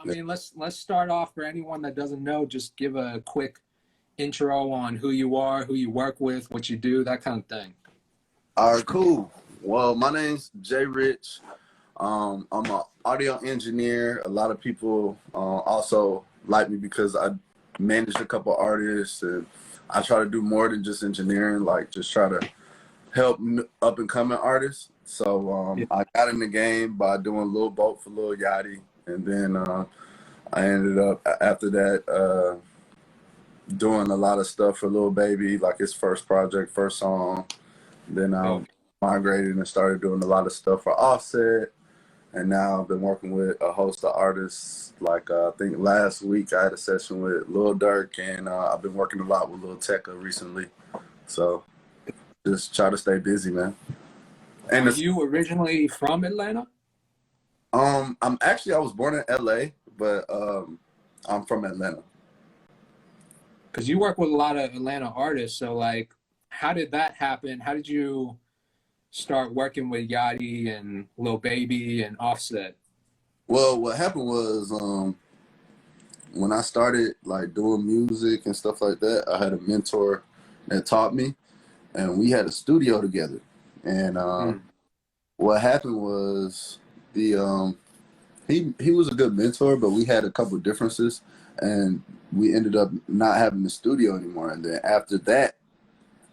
I mean, let's start off for anyone that doesn't know. Just give a quick intro on who you are, who you work with, what you do, that kind of thing. All right, cool. Well, my name's JRich. I'm an audio engineer. A lot of people also like me because I manage a couple artists, and I try to do more than just engineering, like just try to help up and coming artists. So I got in the game by doing Lil Boat for Lil Yachty, and then I ended up after that doing a lot of stuff for Lil Baby, like his first project, first song. Then I migrated and started doing a lot of stuff for Offset. And now I've been working with a host of artists. Like I think last week I had a session with Lil Durk, and I've been working a lot with Lil Tecca recently. So just try to stay busy, man. And Are you originally from Atlanta? I was born in LA, but I'm from Atlanta. Because you work with a lot of Atlanta artists, so like, how did that happen? How did you start working with Yachty and Lil Baby and Offset? Well, what happened was when I started like doing music and stuff like that, I had a mentor that taught me, and we had a studio together. And what happened was he was a good mentor, but we had a couple of differences, and we ended up not having the studio anymore. And then after that,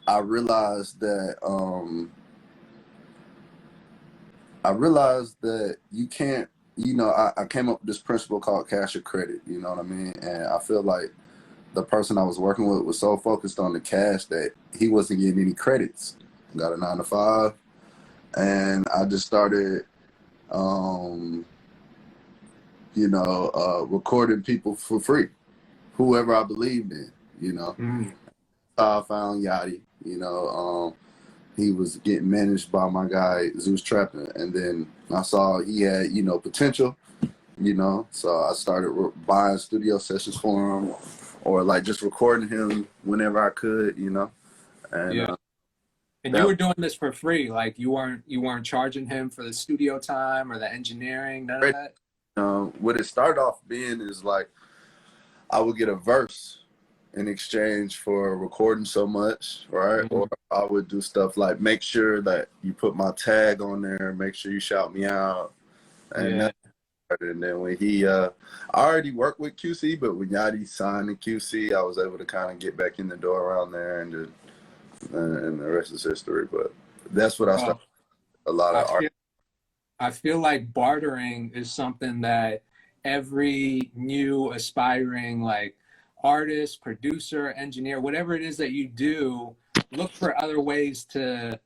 I realized that you can't, I came up with this principle called cash or credit, you know what I mean? And I feel like the person I was working with was so focused on the cash that he wasn't getting any credits. Got a 9-to-5, and I just started, recording people for free, whoever I believed in, I found Yachty, he was getting managed by my guy, Zeus Trappin. And then I saw he had, potential, so I started buying studio sessions for him, or like just recording him whenever I could, And, and you were doing this for free, like you weren't charging him for the studio time or the engineering, none of that? What it started off being is like I would get a verse in exchange for recording so much, right? Or I would do stuff like make sure that you put my tag on there, make sure you shout me out. And then when I already worked with QC, but when Yachty signed the QC, I was able to kind of get back in the door around there, and the rest is history. But that's what I started. A lot of art. I feel like bartering is something that every new aspiring like artist, producer, engineer, whatever it is that you do, look for other ways to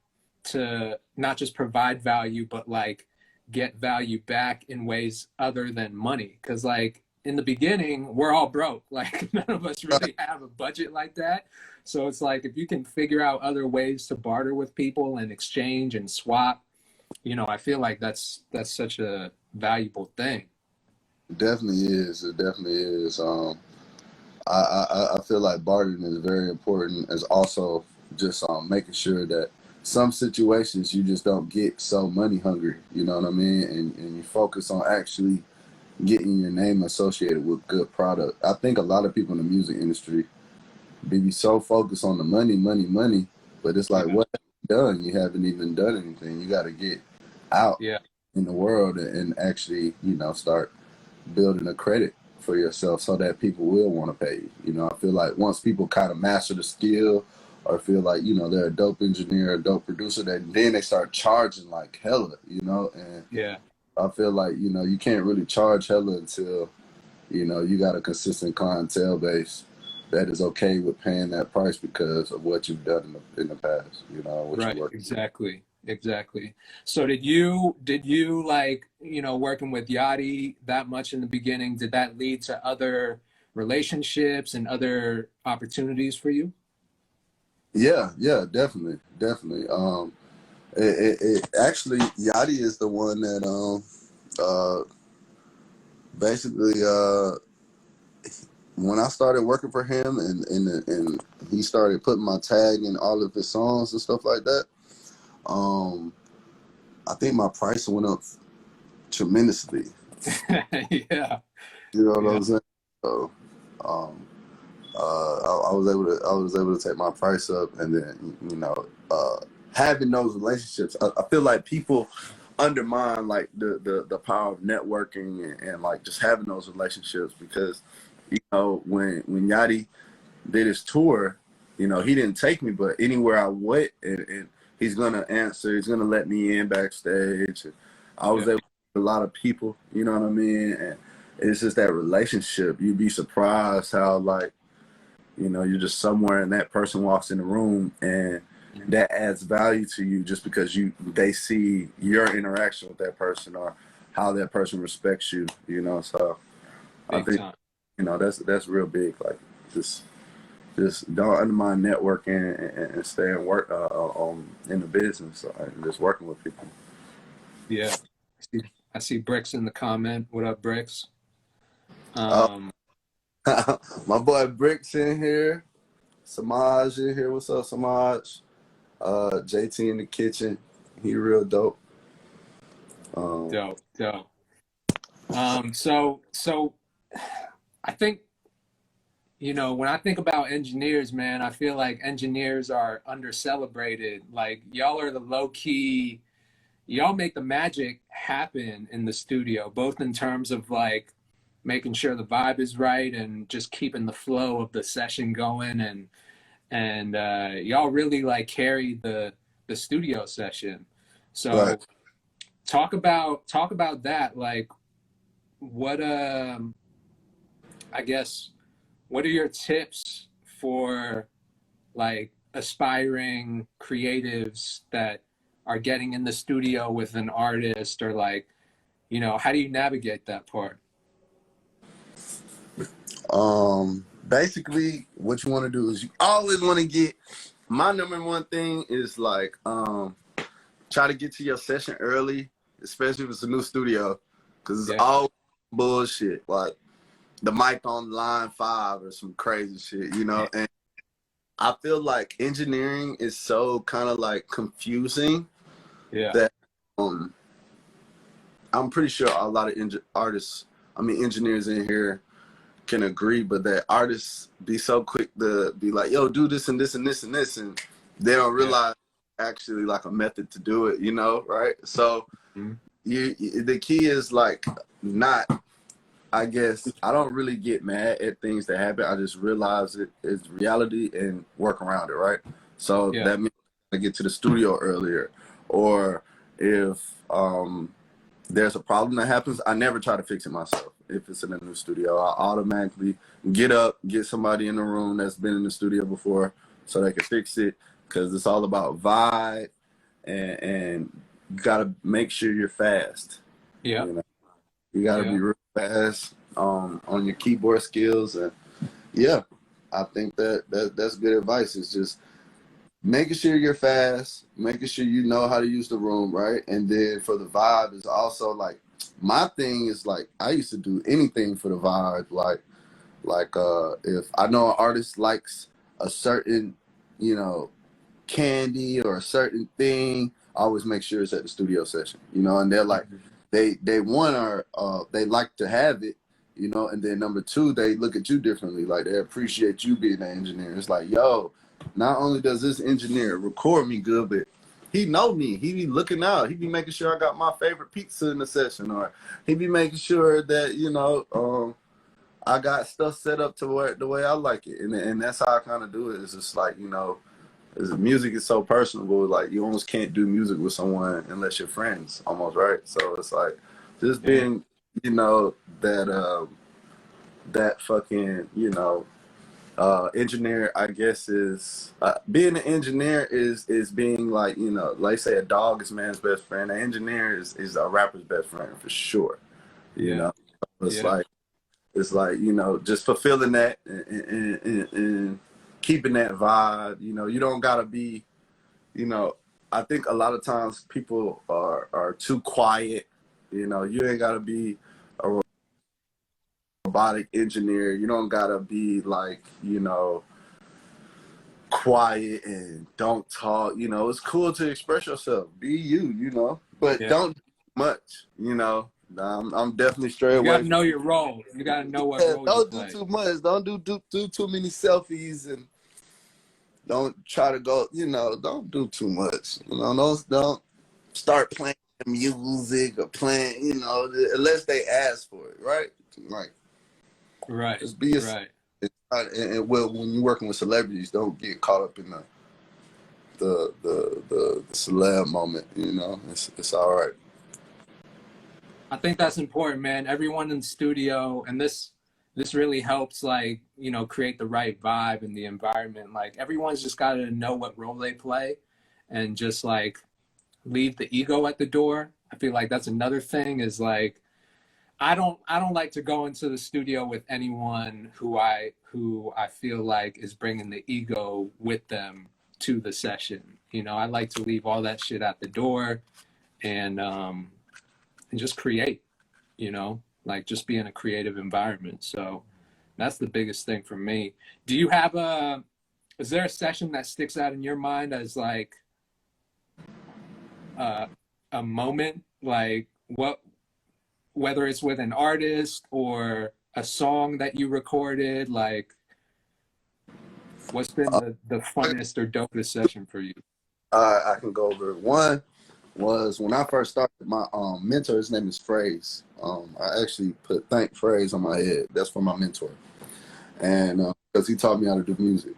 not just provide value, but like get value back in ways other than money. Because like in the beginning, we're all broke. Like none of us really have a budget like that. So it's like if you can figure out other ways to barter with people and exchange and swap, I feel like that's such a valuable thing. It definitely is. It definitely is. I feel like bartering is very important, as also just making sure that some situations you just don't get so money hungry, you know what I mean? And you focus on actually getting your name associated with good product. I think a lot of people in the music industry be so focused on the money, but it's like, what have you done? You haven't even done anything. You got to get out in the world and actually, start building a credit for yourself so that people will want to pay you. I feel like once people kind of master the skill or feel like, they're a dope engineer, a dope producer, then they start charging like hella, and I feel like, you can't really charge hella until, you got a consistent clientele base that is okay with paying that price because of what you've done in the past, what you work. Exactly. So did you like, working with Yachty that much in the beginning, did that lead to other relationships and other opportunities for you? Yeah, definitely. It actually, Yachty is the one that basically when I started working for him and he started putting my tag in all of his songs and stuff like that, I think my price went up tremendously. Yeah. You know what Yeah. I'm saying? So, um, I was able to take my price up, and then having those relationships. I feel like people undermine like the power of networking and like just having those relationships because when Yachty did his tour, he didn't take me, but anywhere I went, and he's gonna answer, he's gonna let me in backstage. And I was Yeah. able to meet a lot of people, you know what I mean? And it's just that relationship. You'd be surprised how like, you're just somewhere and that person walks in the room and that adds value to you just because they see your interaction with that person or how that person respects you, So I Big think, time. that's real big. Like just don't undermine networking and stay and work in the business and just working with people. Yeah. I see Bricks in the comment. What up, Bricks? Uh, Um, my boy Bricks in here, Samaj in here. What's up, Samaj? JT in the kitchen. He real dope. dope, dope. So I think, when I think about engineers, man, I feel like engineers are under celebrated. Like y'all are the low key, y'all make the magic happen in the studio, both in terms of like making sure the vibe is right and just keeping the flow of the session going, and y'all really like carry the studio session. Right. So talk about that. Like what I guess what are your tips for like aspiring creatives that are getting in the studio with an artist, or like, how do you navigate that part? Basically, what you want to do is you always want to get. My number one thing is like try to get to your session early, especially if it's a new studio, because it's Yeah. all bullshit. Like the mic on line 5 or some crazy shit, And I feel like engineering is so kind of like confusing Yeah. that I'm pretty sure a lot of engineers in here can agree, but that artists be so quick to be like, yo, do this and this and this and this, and they don't Yeah. realize actually like a method to do it, right? So Mhm. the key is like not, I guess, I don't really get mad at things that happen. I just realize it is reality and work around it, right? So Yeah. that means I get to the studio earlier, or if there's a problem that happens, I never try to fix it myself. If it's in a new studio, I automatically get up, get somebody in the room that's been in the studio before so they can fix it, because it's all about vibe, and you got to make sure you're fast. Yeah. You know, you got to Yeah. be real fast on your keyboard skills. And yeah, I think that's good advice. It's just making sure you're fast, making sure you know how to use the room, right? And then for the vibe is also like, my thing is like, I used to do anything for the vibe. Like if I know an artist likes a certain, you know, candy or a certain thing, I always make sure it's at the studio session, and they're like, Mhm. they one are they like to have it, and then number two, they look at you differently. Like they appreciate you being an engineer. It's like, yo, not only does this engineer record me good, but he know me. He be looking out. He be making sure I got my favorite pizza in the session, or he be making sure that I got stuff set up to where the way I like it, and that's how I kind of do it. It's just like music is so personable. Like you almost can't do music with someone unless you're friends, almost, right? So it's like just Yeah. being, that fucking, engineer. I guess is being an engineer is being like, like say a dog is man's best friend. An engineer is a rapper's best friend for sure. You Yeah. know, it's Yeah. like just fulfilling that and keeping that vibe. You don't gotta be, I think a lot of times people are too quiet. You ain't gotta be a robotic engineer. You don't gotta be like, quiet and don't talk. It's cool to express yourself. Be you, but Yeah. don't do much, Nah, I'm definitely straight You got away to from. know your role. You got to know what Yeah, role you don't do play. too much. Don't do too many selfies, and don't try to go. Don't do too much. Don't start playing music or playing. Unless they ask for it, right? Like, Right, just be yourself. right. And well, when you're working with celebrities, don't get caught up in the celeb moment. It's all right. I think that's important, man. Everyone in the studio, and this really helps, like, create the right vibe in the environment. Like, everyone's just got to know what role they play, and just like leave the ego at the door. I feel like that's another thing. Is like, I don't like to go into the studio with anyone who I feel like is bringing the ego with them to the session. I like to leave all that shit at the door, and just create. Like, just be in a creative environment. So that's the biggest thing for me. Do you have is there a session that sticks out in your mind as like uh, a moment, like whether it's with an artist or a song that you recorded, like what's been the funnest or dopest session for you? I can go over it. One was when I first started. My mentor, his name is Phrase. I actually put "Thank Phrase" on my head. That's for my mentor, and because he taught me how to do music.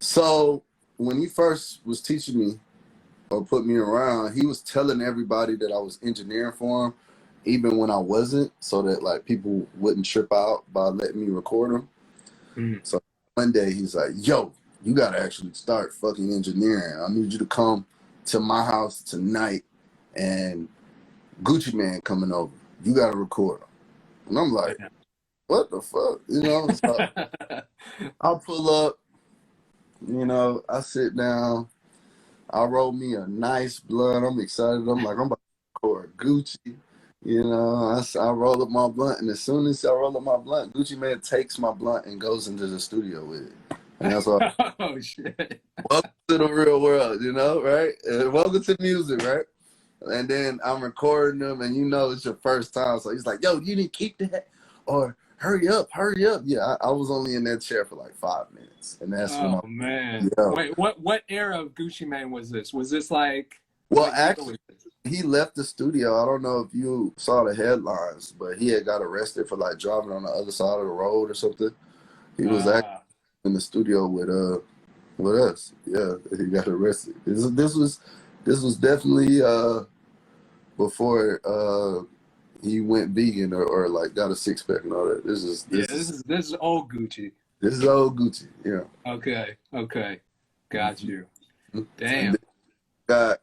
So when he first was teaching me or put me around, he was telling everybody that I was engineering for him, even when I wasn't, so that like people wouldn't trip out by letting me record them. Mm. So one day he's like, "Yo, you gotta actually start fucking engineering. I need you to come to my house tonight, and Gucci Man coming over. You gotta record him." And I'm like, "What the fuck?" So I'll pull up. I sit down. I roll me a nice blunt. I'm excited. I'm like, I'm about to record Gucci. I roll up my blunt, and as soon as I roll up my blunt, Gucci Man takes my blunt and goes into the studio with it. And that's why, Oh shit. welcome to the real world, right? And welcome to music, right? And then I'm recording them, and it's your first time. So he's like, "Yo, you need to keep that, or hurry up, hurry up." Yeah, I was only in that chair for like 5 minutes. And that's when Oh man. yo. Wait, what era of Gucci Mane was this? Was this like Well, what year actually, was this? he left the studio. I don't know if you saw the headlines, but he had got arrested for like driving on the other side of the road or something. He was actually in the studio with us. Yeah, he got arrested. This was definitely before he went vegan or like got a six pack and all that. This is old Gucci. this is old Gucci. Yeah. Okay. Got you. And Damn. then got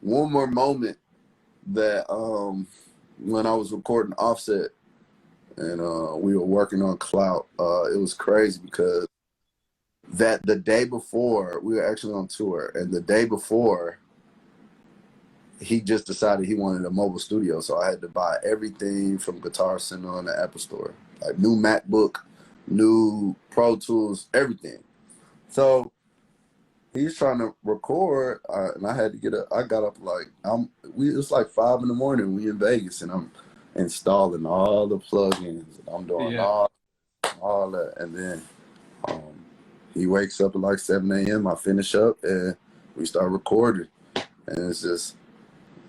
one more moment that when I was recording Offset and we were working on Clout, it was crazy because the day before we were actually on tour, and the day before he just decided he wanted a mobile studio, so I had to buy everything from Guitar Center and the Apple Store, like new MacBook, new Pro Tools, everything. So he's trying to record, and I had to get up. I got up like it's like 5 a.m. We in Vegas, and I'm installing all the plugins, and I'm doing all that, and then he wakes up at like 7 a.m. I finish up, and we start recording, and it's just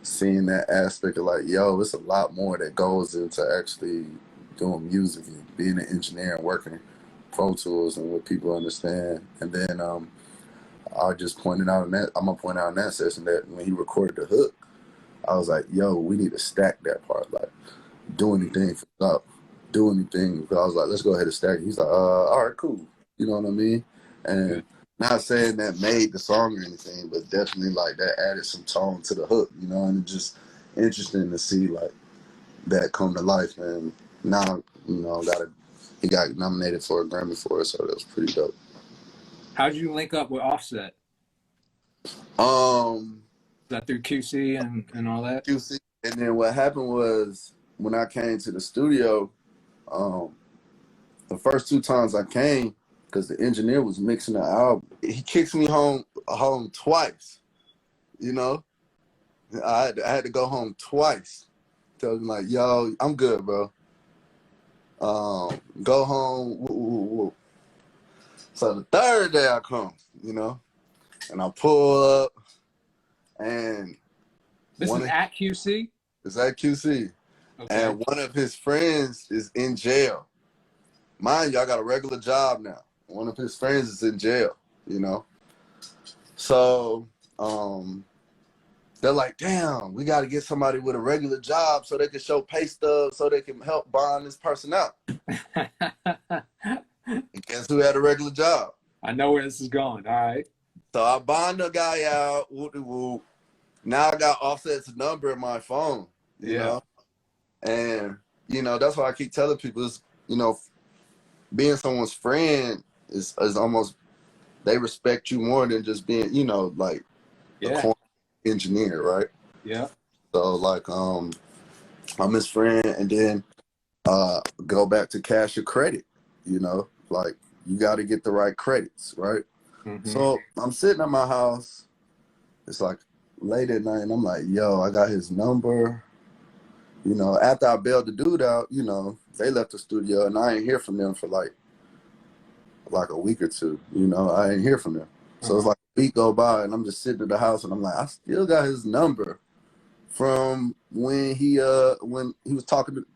seeing that aspect of like, yo, it's a lot more that goes into actually doing music and being an engineer and working Pro Tools and what people understand, and then I just pointed out in that. I'm gonna point out in that session that when he recorded the hook, I was like, "Yo, we need to stack that part. Like, do anything for Clout, do anything." Because I was like, "Let's go ahead and stack it." He's like, all right, cool." You know what I mean? And not saying that made the song or anything, but definitely like that added some tone to the hook. And it's just interesting to see like that come to life. And now, he got nominated for a Grammy for it, so that was pretty dope. How'd you link up with Offset? Is that through QC and all that? QC. And then what happened was when I came to the studio, the first 2 times I came, because the engineer was mixing the album, he kicks me home twice. I had to go home twice. Tells me like, yo, I'm good, bro. Go home. Woo, woo, woo. So the third day I come, you know, and I pull up, and This is at QC? it's at QC. Okay. And one of his friends is in jail. Mind you, I got a regular job now. One of his friends is in jail, you know. So they're like, damn, we got to get somebody with a regular job so they can show pay stubs so they can help bond this person out. And guess who had a regular job? I know where this is going. All right. So I bond the guy out. Woo-de-woo. Now I got Offset's number in my phone, you know? And, you know, that's why I keep telling people is, you know, being someone's friend is almost, they respect you more than just being, you know, like a corner engineer, right? Yeah. So like I'm his friend, and then go back to cash your credit, you know, like you got to get the right credits, right? Mm-hmm. So I'm sitting at my house, it's like late at night, and I'm like, yo, I got his number. You know, after I bailed the dude out, you know, they left the studio, and I ain't hear from them for like a week or two. You know, I ain't hear from them. So it's like a week go by, and I'm just sitting at the house, and I'm like, I still got his number from when he was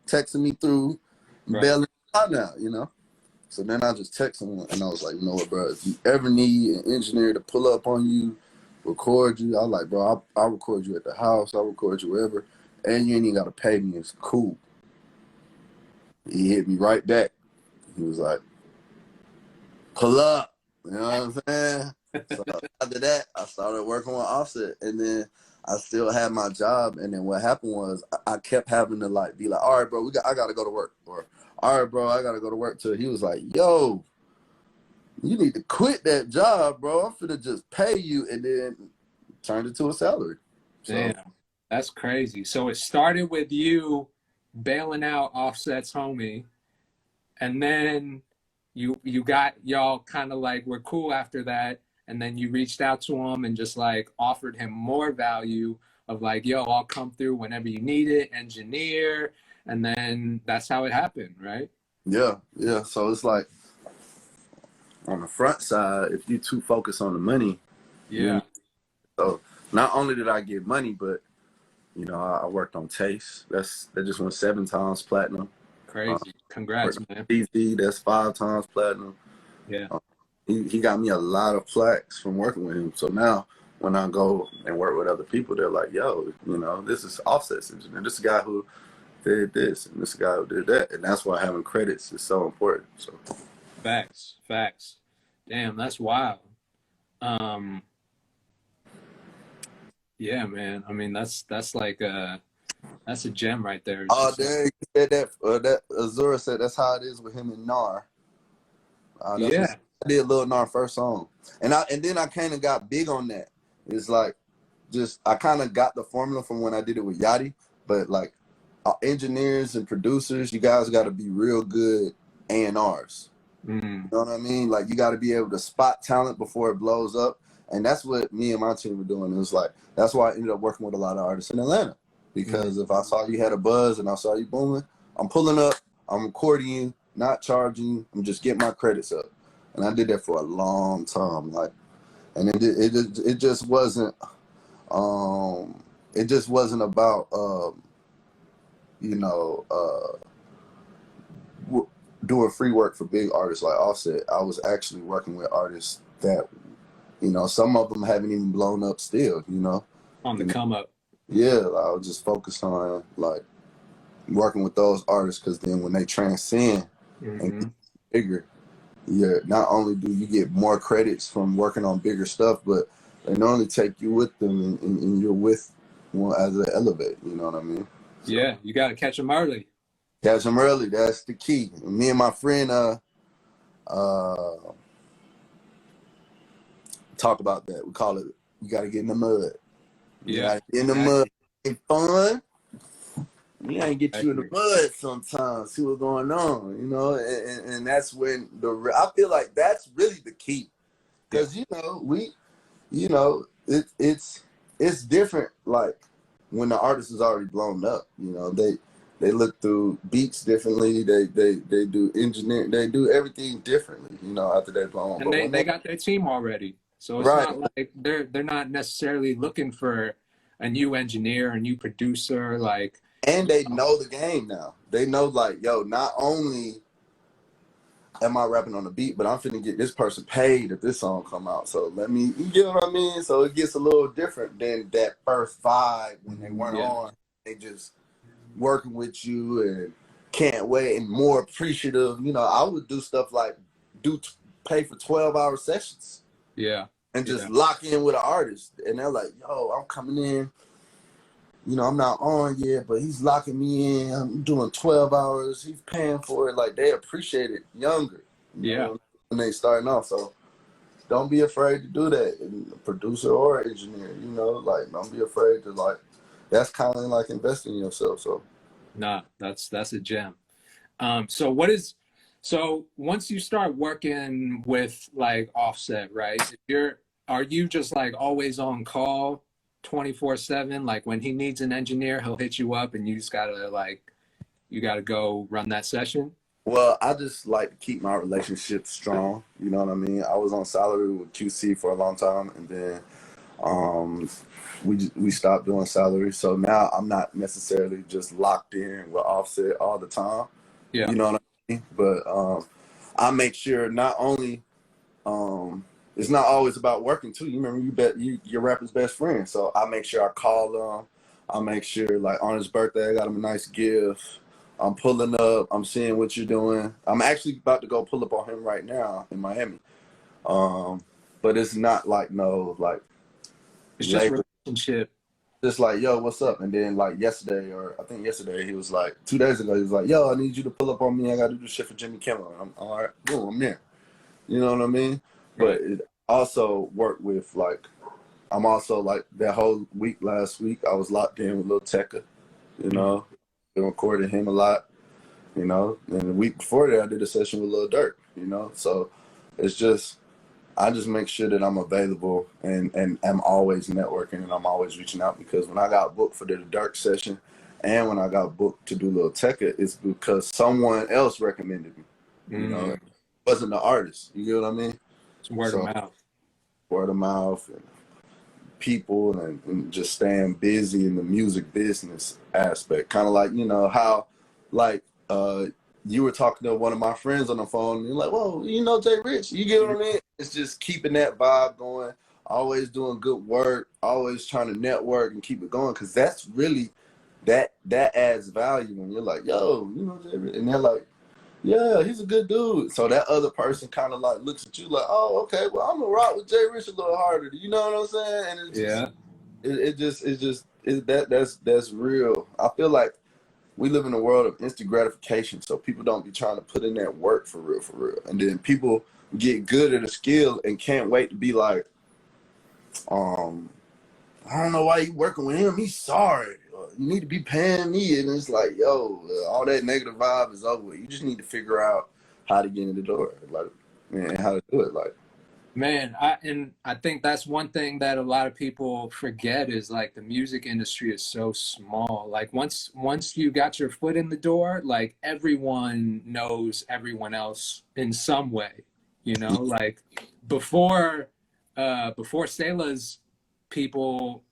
texting me through bailing out now, you know. So then I just text him, and I was like, you know what, bro, if you ever need an engineer to pull up on you, record you, I was like, bro, I'll record you at the house, I'll record you wherever, and you ain't even got to pay me. It's cool. He hit me right back. He was like, pull up. You know what I'm saying? So after that, I started working with Offset, and then I still had my job. And then what happened was I kept having to like be like, all right, bro, I got to go to work. Or, all right, bro, I got to go to work. Till he was like, yo, you need to quit that job, bro. I'm finna just pay you. And then turned it to a salary. So, damn, that's crazy. So it started with you bailing out Offset's homie, and then you got y'all kind of like were cool after that, and then you reached out to him and just like offered him more value of like, yo, I'll come through whenever you need it, engineer, and then that's how it happened, right? Yeah. So it's like on the front side, if you too focused on the money, so not only did I get money, but you know, I worked on Taste. That just went 7 times platinum. Crazy. Congrats, man. TV, that's 5 times platinum. Yeah. He got me a lot of plaques from working with him. So now when I go and work with other people, they're like, yo, you know, this is Offset's engineer. This guy who did this, and this guy who did that. And that's why having credits is so important. So Facts. Damn, that's wild. Yeah, man. I mean, that's like that's a gem right there. Oh, dang, you said that Azura said that's how it is with him and Nar. I did Lil Nar first song. And then I kind of got big on that. It's like just I kind of got the formula from when I did it with Yachty, but like engineers and producers, you guys got to be real good A&Rs. You know what I mean? Like you got to be able to spot talent before it blows up. And that's what me and my team were doing. It was like, that's why I ended up working with a lot of artists in Atlanta. Because if I saw you had a buzz and I saw you booming, I'm pulling up, I'm recording you, not charging you, I'm just getting my credits up. And I did that for a long time. Like, and it just wasn't about doing free work for big artists like Offset. I was actually working with artists that, you know, some of them haven't even blown up still, you know. On the come up. Yeah, I was just focused on like working with those artists, because then when they transcend and get bigger, not only do you get more credits from working on bigger stuff, but they normally take you with them, and you're with one as they elevate. You know what I mean? So, yeah, you got to catch them early. Catch them early. That's the key. And me and my friend talk about that. We call it, you got to get in the mud. You got to get in the mud. It's fun. We ain't get you in the mud sometimes. See what's going on, you know, and that's when I feel like that's really the key, because you know it's different. Like when the artist is already blown up. You know, they look through beats differently. They do engineering. They do everything differently. You know, after they blow on. And But when they got their team already, so it's right, not like they're not necessarily looking for a new engineer, a new producer, like. and they know the game now. They know, like, yo, not only am I rapping on the beat, but I'm finna get this person paid if this song come out. So let me, you get what I mean? So it gets a little different than that first vibe when they weren't on. They just working with you and can't wait and more appreciative. You know, I would do stuff like pay for 12-hour sessions. Yeah. And just lock in with an artist. And they're like, yo, I'm coming in. You know, I'm not on yet, but he's locking me in. I'm doing 12 hours. He's paying for it. Like, they appreciate it younger. You know, when they starting off. So don't be afraid to do that. And producer or engineer, you know, like, don't be afraid to, like, that's kind of like investing in yourself. So nah, that's a gem. So once you start working with like Offset, right? Are you just like always on call 24/7? Like when he needs an engineer, he'll hit you up and you just gotta go run that session? Well, I just like to keep my relationship strong. You know what I mean? I was on salary with QC for a long time, and then we stopped doing salary. So now I'm not necessarily just locked in with Offset all the time. Yeah. You know what I mean? But I make sure not only it's not always about working too. You remember your rapper's best friend. So I make sure I call him. I make sure, like, on his birthday, I got him a nice gift. I'm pulling up. I'm seeing what you're doing. I'm actually about to go pull up on him right now in Miami. But it's not like it's just relationship. Just like, yo, what's up? And then like yesterday, or I think yesterday, he was like, 2 days ago, he was like, yo, I need you to pull up on me. I got to do this shit for Jimmy Kimmel. I'm all right. Boom, I'm there. You know what I mean? But it also worked with, like, I'm also like that whole week last week, I was locked in with Lil Tecca, you know, been recording him a lot, you know, and the week before that I did a session with Lil Durk, you know, so it's just, I just make sure that I'm available and I'm always networking and I'm always reaching out, because when I got booked for the Durk session and when I got booked to do Lil Tecca, it's because someone else recommended me, you know, it wasn't the artist, you get what I mean? It's word of mouth. Word of mouth and people and just staying busy in the music business aspect. Kind of like, you know, how like you were talking to one of my friends on the phone and you're like, whoa, you know JRich, you get what I mean? It's just keeping that vibe going, always doing good work, always trying to network and keep it going, because that's really that adds value when you're like, yo, you know JRich, and they're like, yeah, he's a good dude. So that other person kind of like looks at you like, oh, okay, well, I'm gonna rock with JRich a little harder. You know what I'm saying? And that's real. I feel like we live in a world of instant gratification, so people don't be trying to put in that work for real, and then people get good at a skill and can't wait to be like, I don't know why you working with him. He's sorry. You need to be paying me. And it's like, yo, all that negative vibe is over with. You just need to figure out how to get in the door, like, and how to do it. Like, man, I think that's one thing that a lot of people forget is like the music industry is so small. Like once you got your foot in the door, like everyone knows everyone else in some way. You know, like before Sayla's people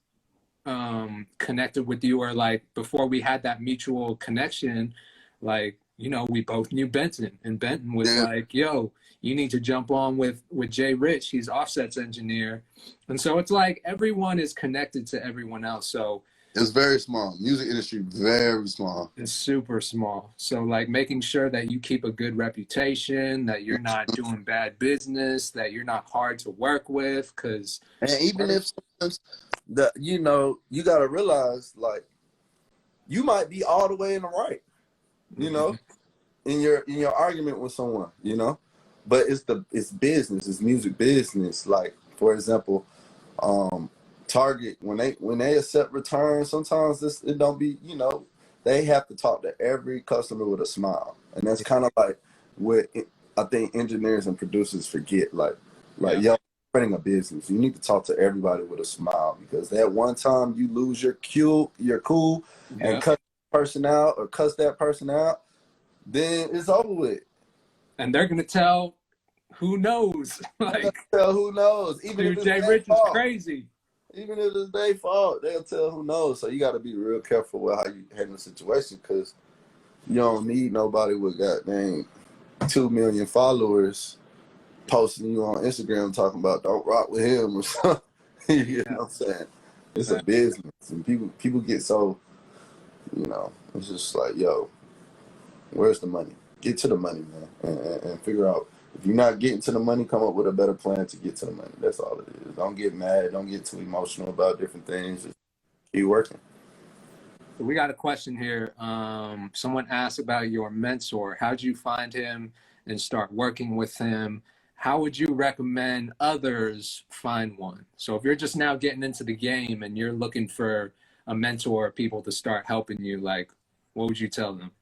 connected with you, or like before we had that mutual connection, like, you know, we both knew Benton, and Benton was like, yo, you need to jump on with JRich, he's Offset's engineer. And so it's like everyone is connected to everyone else. So it's very small. Music industry, very small. It's super small. So like making sure that you keep a good reputation, that you're not doing bad business, that you're not hard to work with, because and even if sometimes you know, you gotta realize, like, you might be all the way in the right, you know, in your argument with someone, you know, but it's business, it's music business. Like, for example, Target, when they accept returns, sometimes it don't be, you know, they have to talk to every customer with a smile, and that's kind of like what I think engineers and producers forget. Like, yo, running a business, you need to talk to everybody with a smile, because that one time you lose your cool, and Yeah. cut that person out or cuss that person out, then it's over with. And they're gonna tell who knows. Like, Tell who knows, even if dude, it's their JRich is fault. crazy. Even if it's their fault, they'll tell who knows. So you got to be real careful with how you handle the situation, because you don't need nobody with goddamn 2 million followers posting you on Instagram talking about don't rock with him or something. You know what I'm saying? It's a business, and people get so, it's just like, yo, where's the money? Get to the money, man, and figure out, if you're not getting to the money, come up with a better plan to get to the money. That's all it is. Don't get mad. Don't get too emotional about different things. Just keep working. We got a question here. Someone asked about your mentor. How'd you find him and start working with him? How would you recommend others find one? So if you're just now getting into the game and you're looking for a mentor or people to start helping you, like, what would you tell them?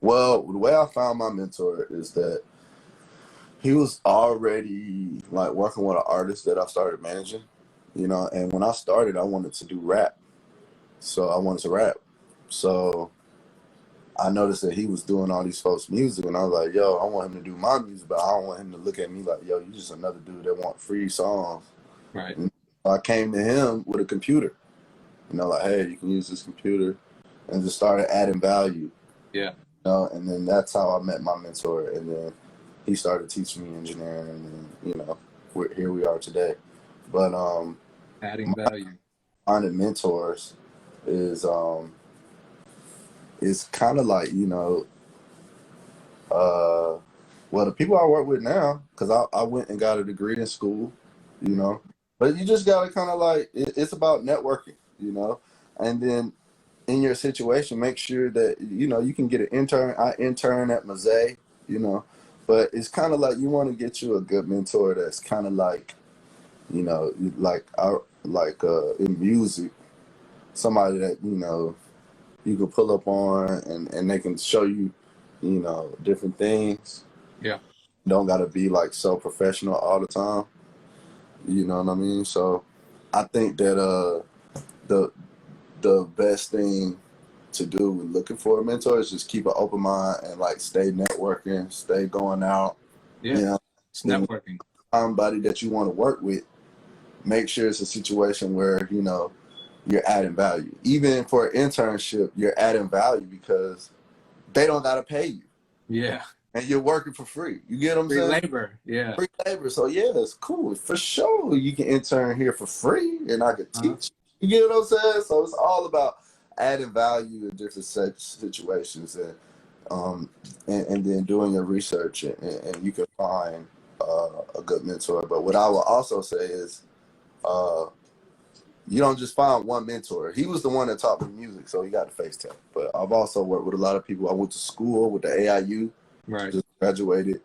Well, the way I found my mentor is that he was already like working with an artist that I started managing, and when I started, I wanted to do rap. So I wanted to rap. So I noticed that he was doing all these folks' music, and I was like, yo, I want him to do my music, but I don't want him to look at me like, yo, you just another dude that want free songs. Right. And I came to him with a computer, like, hey, you can use this computer, and just started adding value. Yeah. And then that's how I met my mentor, and then he started teaching me engineering, and then, here we are today. But Adding value. finding mentors is kind of like, well, the people I work with now, because I went and got a degree in school, but you just got to kind of like, it's about networking, and then in your situation, make sure that, you can get an intern. I intern at Mosaic, but it's kind of like you want to get you a good mentor that's kind of like, in music, somebody that, you can pull up on, and they can show you, different things. Yeah. Don't got to be like so professional all the time. You know what I mean? So I think that the best thing to do when looking for a mentor is just keep an open mind and like stay networking, stay going out. Yeah. It's networking. Somebody that you want to work with, make sure it's a situation where, you're adding value. Even for an internship, you're adding value because they don't got to pay you. Yeah. And you're working for free. You get what I'm Free saying? labor. Yeah. Free labor. So yeah, it's cool. For sure, you can intern here for free, and I could teach. You get what I'm saying? So it's all about adding value in different situations, and then doing your research, and you can find a good mentor. But what I will also say is, you don't just find one mentor. He was the one that taught me music, so he got to FaceTime. But I've also worked with a lot of people. I went to school with the AIU. Right. Just graduated.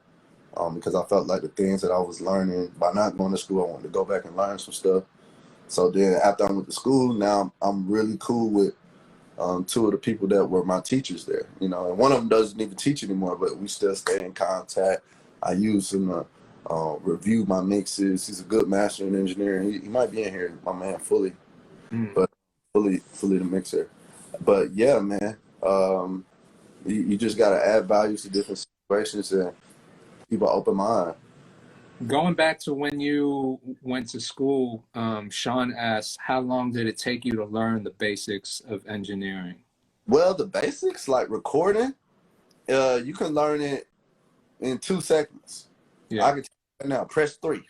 Because I felt like the things that I was learning by not going to school, I wanted to go back and learn some stuff. So then after I went to school, now I'm really cool with two of the people that were my teachers there, and one of them doesn't even teach anymore, but we still stay in contact. I use him to review my mixes. He's a good master in engineering. He might be in here, my man, fully, but fully the mixer. But yeah, man, you just got to add value to different situations and keep an open mind. Going back to when you went to school, Sean asked, how long did it take you to learn the basics of engineering? Well, the basics, like recording, you can learn it in 2 seconds. Yeah. I can tell you right now, press 3.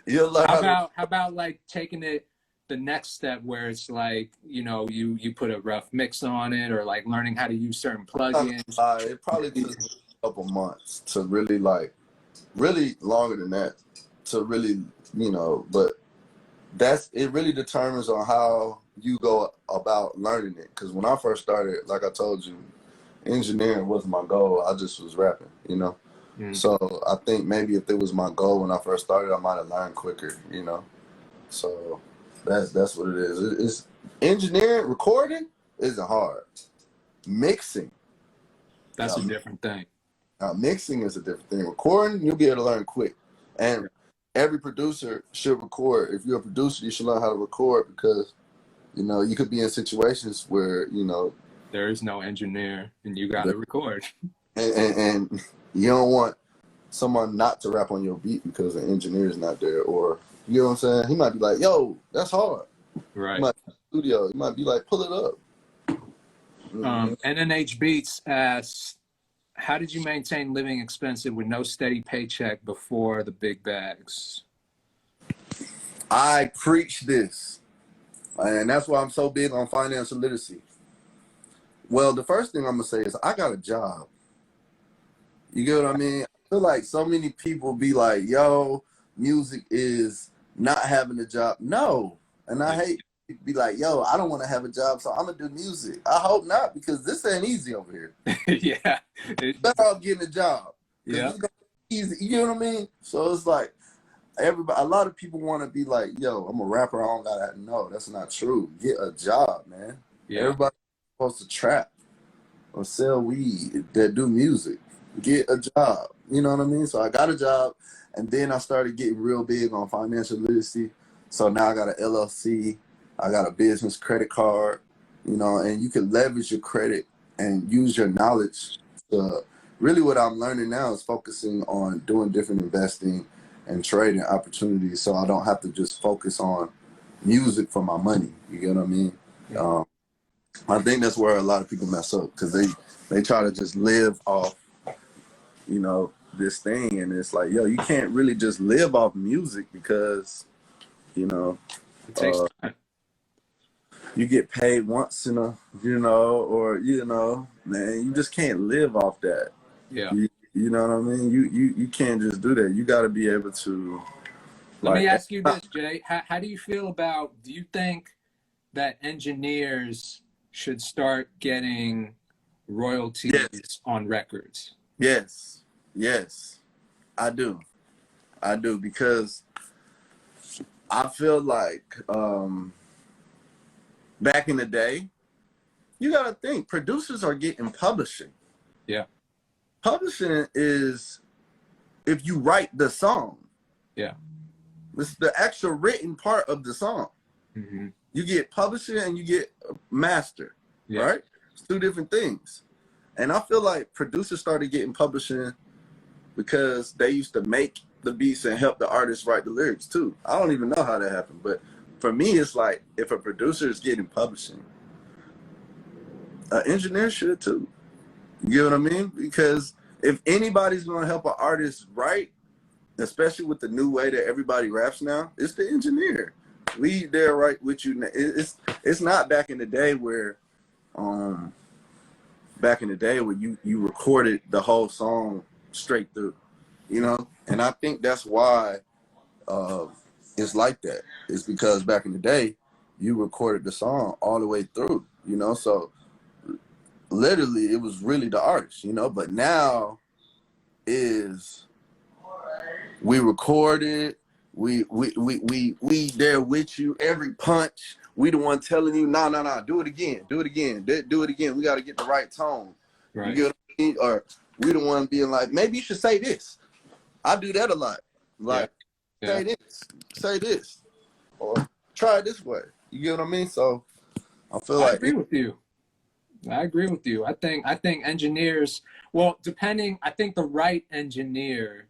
You'll learn how about like taking it the next step where it's like, you put a rough mix on it, or like learning how to use certain plugins? It probably took me a couple months to really really longer than that to really, but it really determines on how you go about learning it. Because when I first started, like I told you, engineering wasn't my goal. I just was rapping, So I think maybe if it was my goal when I first started, I might have learned quicker, So that's what it is. It's engineering, recording isn't hard. Mixing. That's a different thing. Now, mixing is a different thing. Recording, you'll be able to learn quick. And every producer should record. If you're a producer, you should learn how to record because, you know, you could be in situations where, you know, there is no engineer and you got to record. And you don't want someone not to rap on your beat because the engineer is not there. Or, you know what I'm saying? He might be like, yo, that's hard. Right. He might be in the studio. He might be like, pull it up. NNH Beats asks, how did you maintain living expensive with no steady paycheck before the big bags? I preach this. And that's why I'm so big on financial literacy. Well, the first thing I'm going to say is I got a job. You get what I mean? I feel like so many people be like, yo, music is not having a job. No. And I hate people be like, yo, I don't want to have a job, so I'm going to do music. I hope not, because this ain't easy over here. Yeah. Better off getting a job. Yeah. It's gonna be easy. You know what I mean? So it's like, a lot of people want to be like, yo, I'm a rapper, I don't got that. No, that's not true. Get a job, man. Yeah. Everybody's supposed to trap or sell weed that do music. Get a job. You know what I mean? So I got a job, and then I started getting real big on financial literacy. So now I got an LLC. I got a business credit card, you know, and you can leverage your credit and use your knowledge. Really what I'm learning now is focusing on doing different investing and trading opportunities so I don't have to just focus on music for my money. You get what I mean? Yeah. I think that's where a lot of people mess up because they try to just live off, you know, this thing. And it's like, yo, you can't really just live off music because, you know, it takes time. You get paid once in a, you know, or, you know, man, you just can't live off that. Yeah. You know what I mean? You can't just do that. You got to be able to. Let me ask you this, Jay. How do you feel about, do you think that engineers should start getting royalties on records? Yes. Yes. I do. Because I feel like back in the day, you got to think, producers are getting publishing. Yeah. Publishing is if you write the song. Yeah. It's the actual written part of the song. Mm-hmm. You get publishing and you get master, right? It's two different things. And I feel like producers started getting publishing because they used to make the beats and help the artists write the lyrics too. I don't even know how that happened, but for me, it's like if a producer is getting publishing, an engineer should too. You get what I mean? Because if anybody's going to help an artist write, especially with the new way that everybody raps now, it's the engineer. We there right with you. It's not back in the day where you recorded the whole song straight through, you know? And I think that's why it's like that. It's because back in the day, you recorded the song all the way through, you know? So literally it was really the artist, you know? But now is we recorded, we there with you, every punch. We the one telling you, nah, do it again. Do it again. We got to get the right tone. Right. You get what I mean? Or we the one being like, maybe you should say this. I do that a lot. Like, say this. Or try it this way. You get what I mean? So I feel like I agree with you. I think engineers, well, I think the right engineer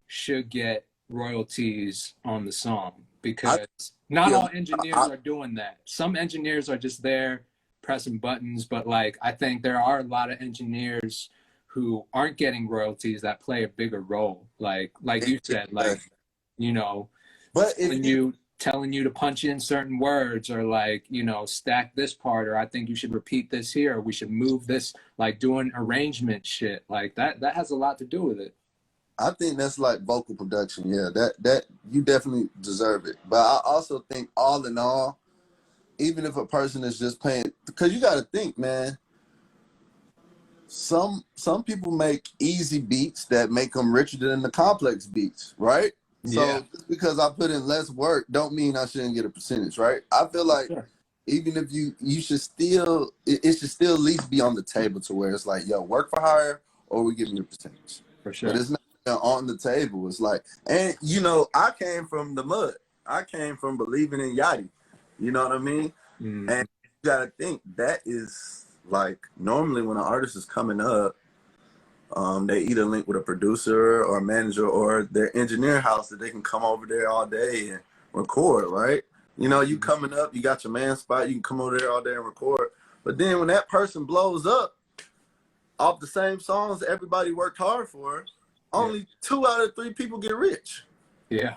should get royalties on the song because not all engineers are doing that. Some engineers are just there pressing buttons, but like I think there are a lot of engineers who aren't getting royalties that play a bigger role. Like you said, like, you know, but telling you to punch in certain words or like, you know, stack this part, or I think you should repeat this here, or we should move this, like doing arrangement shit like that has a lot to do with it. I think that's like vocal production. Yeah, that you definitely deserve it. But I also think all in all, even if a person is just paying, because you got to think, man, some people make easy beats that make them richer than the complex beats, right? So just because I put in less work don't mean I shouldn't get a percentage, right? I feel like even if you should still, it should still at least be on the table to where it's like, yo, work for hire or we giving you a percentage. For sure. But it's not on the table. It's like, and you know, I came from the mud. I came from believing in Yachty. You know what I mean? Mm-hmm. And you gotta think that is like normally when an artist is coming up, they either link with a producer or a manager or their engineer house that they can come over there all day and record, right? You know, you coming up, you got your man spot, you can come over there all day and record. But then when that person blows up off the same songs everybody worked hard for, only 2 out of 3 people get rich. Yeah.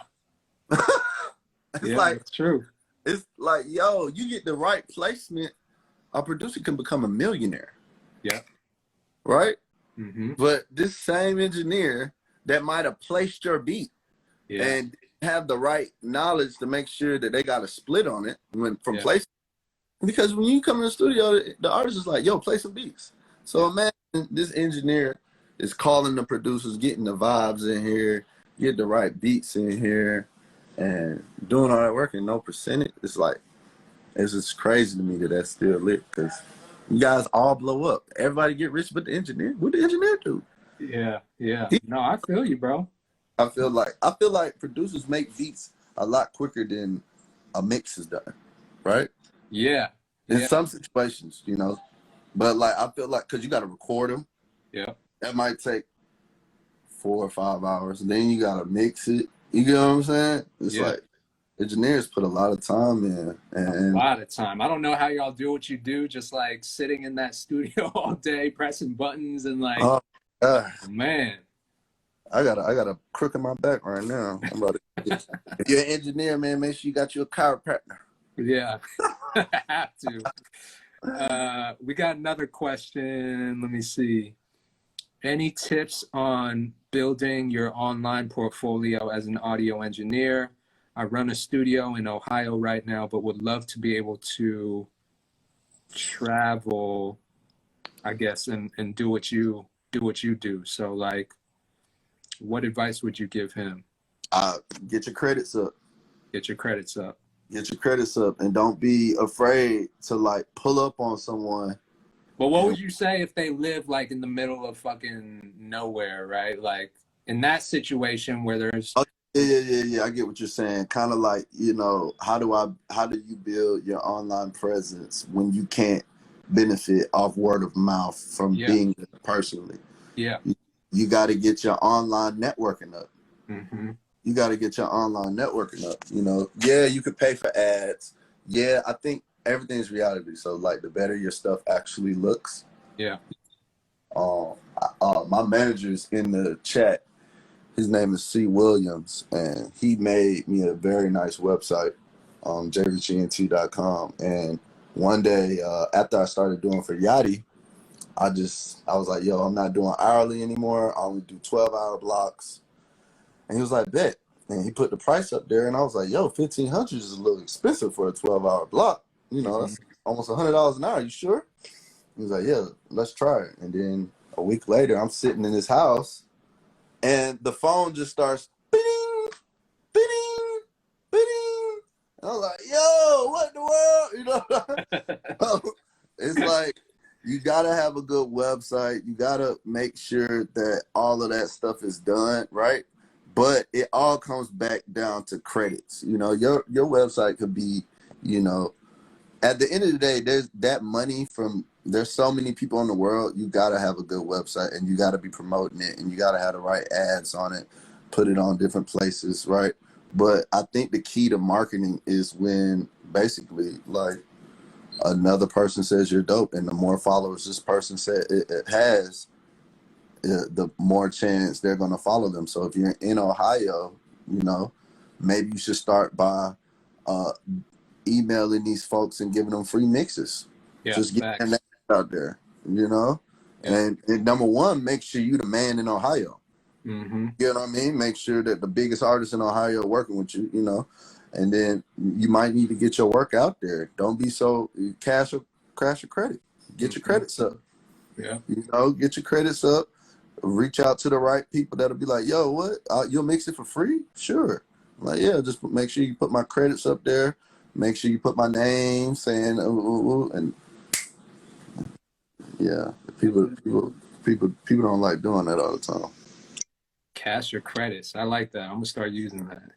It's like, it's true. It's like, yo, you get the right placement, a producer can become a millionaire. Yeah. Right? Mm-hmm. But this same engineer that might have placed your beat and have the right knowledge to make sure that they got a split on it from placement. Because when you come in the studio, the artist is like, yo, play some beats. So imagine this engineer is calling the producers, getting the vibes in here, get the right beats in here, and doing all that work and no percentage. It's like, it's just crazy to me that that's still lit because you guys all blow up. Everybody get rich but the engineer. What the engineer do? Yeah. No, I feel you, bro. I feel like producers make beats a lot quicker than a mix is done, right? Yeah. In some situations, you know. But like I feel like because you got to record them. Yeah. That might take 4 or 5 hours. And then you got to mix it. You get what I'm saying? It's like engineers put a lot of time in. And a lot of time. I don't know how y'all do what you do, just like sitting in that studio all day, pressing buttons and like, man. I got a crook in my back right now. I'm about to, if you're an engineer, man, make sure you got you a chiropractor. Yeah, have to. We got another question. Let me see. Any tips on building your online portfolio as an audio engineer? I run a studio in Ohio right now, but would love to be able to travel, I guess, and do what you do. So like, what advice would you give him? Get your credits up. Get your credits up. Get your credits up, and don't be afraid to like pull up on someone. But what would you say if they live like in the middle of fucking nowhere, right? Like in that situation where there's Yeah. I get what you're saying. Kind of like, you know, how do you build your online presence when you can't benefit off word of mouth from being there personally? Yeah. You got to get your online networking up. Mm-hmm. You got to get your online networking up. You know, you could pay for ads. Yeah, I think everything's reality. So like the better your stuff actually looks. Yeah. My manager's in the chat. His name is C. Williams, and he made me a very nice website, JRichENT.com. And one day after I started doing for Yachty, I was like, yo, I'm not doing hourly anymore. I only do 12-hour blocks. And he was like, bet. And he put the price up there, and I was like, yo, $1,500 is a little expensive for a 12-hour block. You know, that's almost $100 an hour. You sure? He was like, yeah, let's try it. And then a week later, I'm sitting in his house, and the phone just starts bing, bing, bing. And I'm like, yo, what in the world? You know, it's like you gotta have a good website. You gotta make sure that all of that stuff is done right. But it all comes back down to credits. You know, your website could be, you know, at the end of the day, there's so many people in the world. You gotta have a good website, and you gotta be promoting it, and you gotta have the right ads on it, put it on different places, right? But I think the key to marketing is when basically like another person says you're dope, and the more followers this person said it has, the more chance they're gonna follow them. So if you're in Ohio, you know, maybe you should start by emailing these folks and giving them free mixes. Just get their name out there, you know? And number one, make sure you the man in Ohio. Mm-hmm. You know what I mean? Make sure that the biggest artists in Ohio are working with you, you know? And then you might need to get your work out there. Don't be so crash your credit. Get your credits up. Yeah. You know, get your credits up. Reach out to the right people that'll be like, yo, what? You'll mix it for free? Sure. I'm like, yeah, just make sure you put my credits up there. Make sure you put my name saying, and yeah, people People don't like doing that all the time. Cash your credits. I like that. I'm gonna start using that.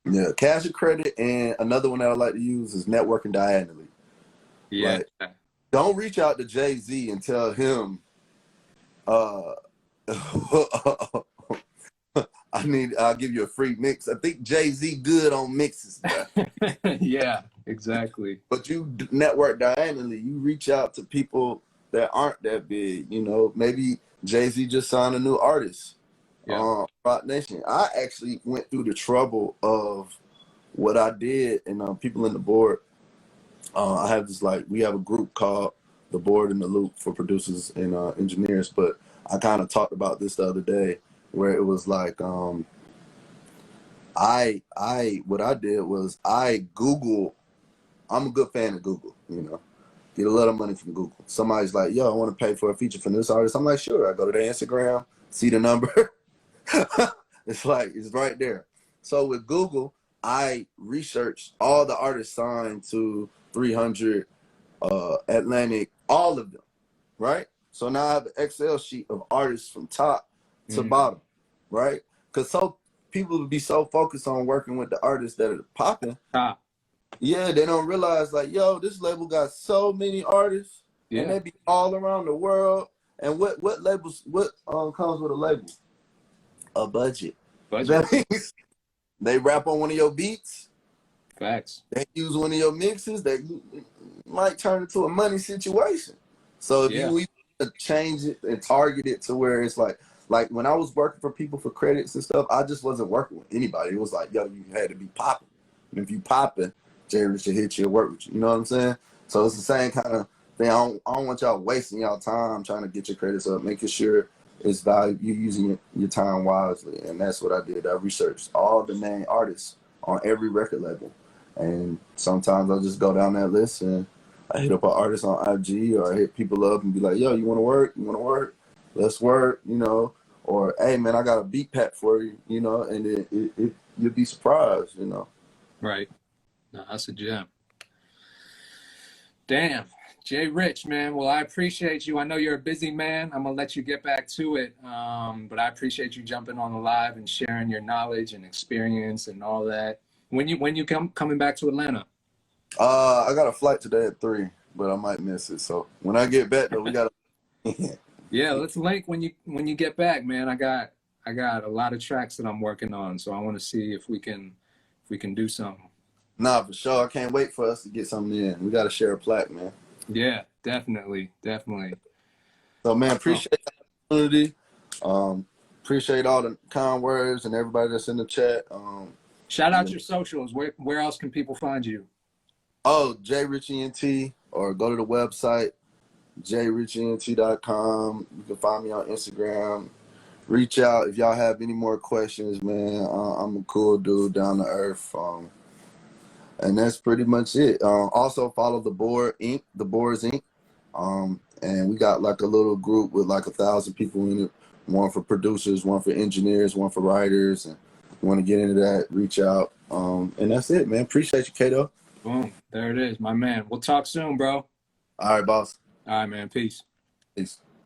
Yeah, cash your credit, and another one that I like to use is networking diagonally. Yeah. Like, don't reach out to Jay-Z and tell him, I'll give you a free mix. I think Jay-Z good on mixes, bro. Yeah, exactly. But you network diagonally. You reach out to people that aren't that big. You know, maybe Jay-Z just signed a new artist. Yeah. Rock Nation. I actually went through the trouble of what I did, and people in the board. I have this, like, we have a group called the Board in the Loop for producers and engineers. But I kind of talked about this the other day, where it was like, what I did was I Googled. I'm a good fan of Google. You know, get a lot of money from Google. Somebody's like, yo, I want to pay for a feature from this artist. I'm like, sure. I go to their Instagram, see the number. It's like, it's right there. So with Google, I researched all the artists signed to 300, Atlantic, all of them, right? So now I have an Excel sheet of artists from top to bottom, right? Because people would be so focused on working with the artists that are popping. Yeah, they don't realize, like, yo, this label got so many artists, and they be all around the world. And what labels, comes with a label? A budget. That means they rap on one of your beats. Facts. They use one of your mixes. They might turn into a money situation. So if you change it and target it to where it's like when I was working for people for credits and stuff, I just wasn't working with anybody. It was like, yo, you had to be popping. And if you popping, JRich should hit you and work with you. You know what I'm saying? So it's the same kind of thing. I don't want y'all wasting y'all time trying to get your credits up, making sure it's valuable. You're using your time wisely. And that's what I did. I researched all the main artists on every record label. And sometimes I'll just go down that list and I hit up an artist on IG, or I hit people up and be like, yo, you want to work? You want to work? Let's work, you know. Or, hey, man, I got a beat pack for you, you know, and you'll be surprised, you know. Right. No, that's a gem. Damn. JRich, man. Well, I appreciate you. I know you're a busy man. I'm going to let you get back to it. But I appreciate you jumping on the live and sharing your knowledge and experience and all that. When you coming back to Atlanta? I got a flight today at 3, but I might miss it. So when I get back, though, we got to... Yeah, let's link when you get back, man. I got a lot of tracks that I'm working on, so I want to see if we can do something. Nah, for sure. I can't wait for us to get something in. We got to share a plaque, man. Yeah, definitely. So, man, appreciate the opportunity. Appreciate all the kind words and everybody that's in the chat. Shout out your socials. Where else can people find you? Oh, JRich ENT, or go to the website, jrichent.com. You can find me on Instagram. Reach out if y'all have any more questions, man. I'm a cool dude, down to earth. And that's pretty much it. Also follow the Board Inc. The Boards Inc. And we got like a little group with like 1,000 people in it. One for producers, one for engineers, one for writers. And if you want to get into that, reach out. And that's it, man. Appreciate you, Kato. Boom. There it is, my man. We'll talk soon, bro. All right, boss. All right, man. Peace. Peace.